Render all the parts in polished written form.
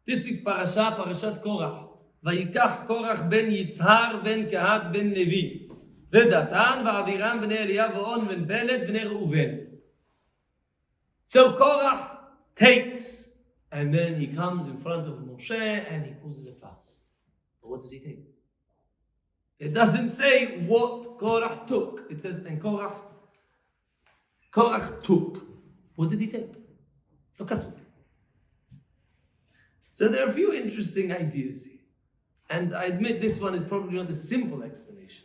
This week's parasha, Parashat Korah. Vayikach Korach ben Yitzhar ben Kehat ben Levi. Vedatan va'aviram b'nei Eliyav v'on ben Belet b'nei Reuven. So Korah takes, and then he comes in front of Moshe and he causes a fuss. But what does he take? It doesn't say what Korah took. It says, and Korah took. What did he take? Look at it. So there are a few interesting ideas here. And I admit this one is probably not a simple explanation.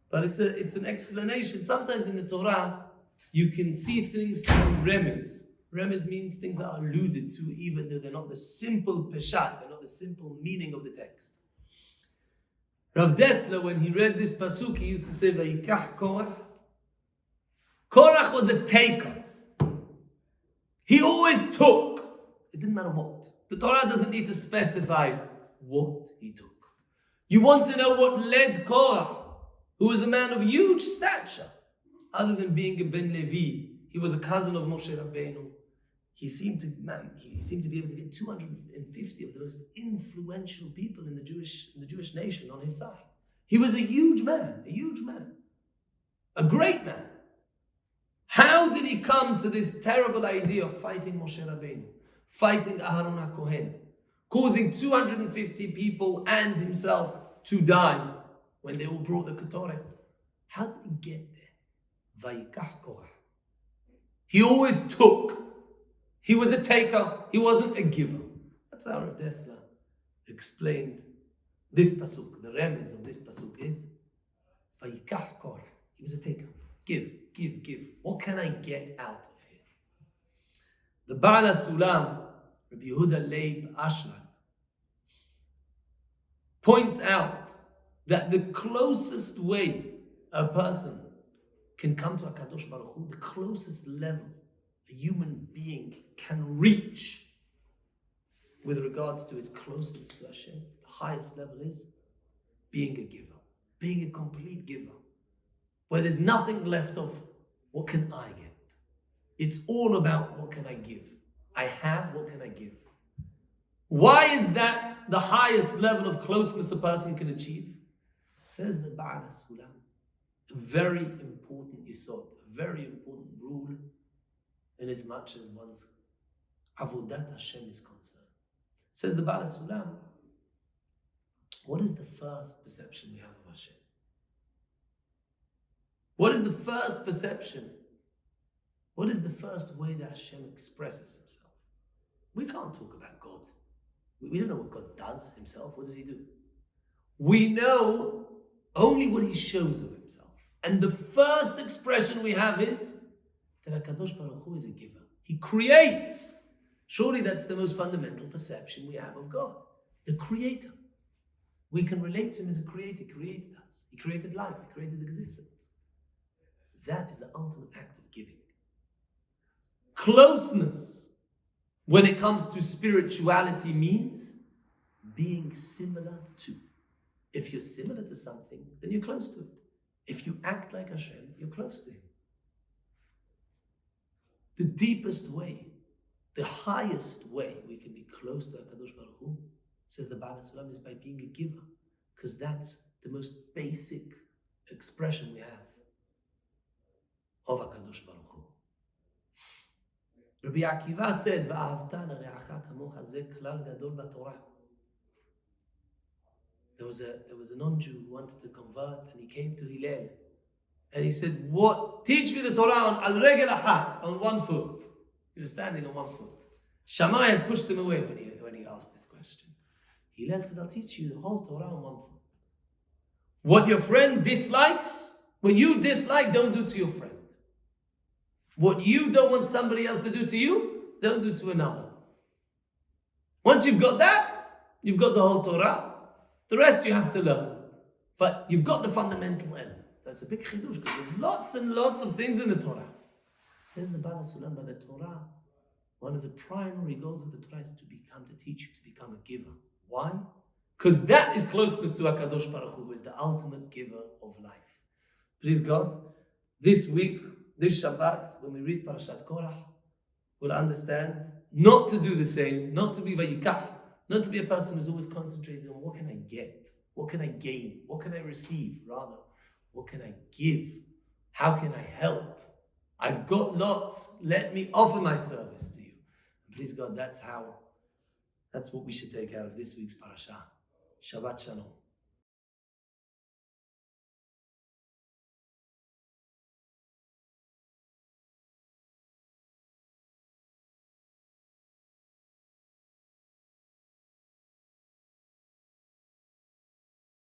But it's an explanation. Sometimes in the Torah, you can see things through remez. Remez means things that are alluded to, even though they're not the simple peshat, they're not the simple meaning of the text. Rav Dessler, when he read this pasuk, he used to say, Vayikach Korach. Korach was a taker. He always took. It didn't matter what. The Torah doesn't need to specify what he took. You want to know what led Korah, who was a man of huge stature, other than being a Ben Levi. He was a cousin of Moshe Rabbeinu. He seemed to be able to get 250 of the most influential people in the Jewish nation on his side. He was a huge man, a great man. How did he come to this terrible idea of fighting Moshe Rabbeinu, fighting Aharon HaKohen, causing 250 people and himself to die when they all brought the Ketoret? How did he get there? Vayikach Korah. He always took. He was a taker. He wasn't a giver. That's how Rav Dessler explained this pasuk. The remez of this pasuk is Vayikach Korah. He was a taker. Give. What can I get out of here? The Baal HaSulam, Rabbi Yehuda Leib Ashlag, points out that the closest way a person can come to HaKadosh Baruch Hu, the closest level a human being can reach with regards to his closeness to Hashem, the highest level is being a giver, being a complete giver, where there's nothing left of what can I get. It's all about what can I give. I have, what can I give? Why is that the highest level of closeness a person can achieve? Says the Baal HaSulam, a very important yesod, a very important rule, in as much as one's avodat Hashem is concerned. Says the Baal HaSulam, what is the first perception we have of Hashem? What is the first perception? What is the first way that Hashem expresses himself? We can't talk about God. We don't know what God does himself. What does he do? We know only what he shows of himself. And the first expression we have is that HaKadosh Baruch Hu is a giver. He creates. Surely that's the most fundamental perception we have of God. The creator. We can relate to him as a creator. He created us. He created life. He created existence. That is the ultimate act of giving. Closeness, when it comes to spirituality, means being similar to. If you're similar to something, then you're close to it. If you act like Hashem, you're close to him. The deepest way, the highest way we can be close to HaKadosh Baruch Hu, says the Baal HaSulam, is by being a giver. Because that's the most basic expression we have of HaKadosh Baruch Hu. Rabbi Akiva said, "Va'avta l're'acha kamocha ze klal gadol b'Torah." There was a non-Jew who wanted to convert, and he came to Hillel, and he said, "What? Teach me the Torah on al regel achat, on one foot." He was standing on one foot. Shammai had pushed him away when he asked this question. Hillel said, "I'll teach you the whole Torah on one foot. What your friend dislikes, what you dislike, don't do to your friend. What you don't want somebody else to do to you, don't do to another. Once you've got that, you've got the whole Torah. The rest you have to learn. But you've got the fundamental element." That's a big chidush, because there's lots and lots of things in the Torah. Says the Baal HaSulam, by the Torah, one of the primary goals of the Torah is to teach you to become a giver. Why? Because that is closeness to HaKadosh Baruch Hu, who is the ultimate giver of life. Please God, this week, this Shabbat, when we read Parashat Korah, we'll understand not to do the same, not to be vayikach, not to be a person who's always concentrated on what can I get, what can I gain, what can I receive, rather, what can I give, how can I help? I've got lots, let me offer my service to you. And please God, that's what we should take out of this week's parasha. Shabbat Shalom.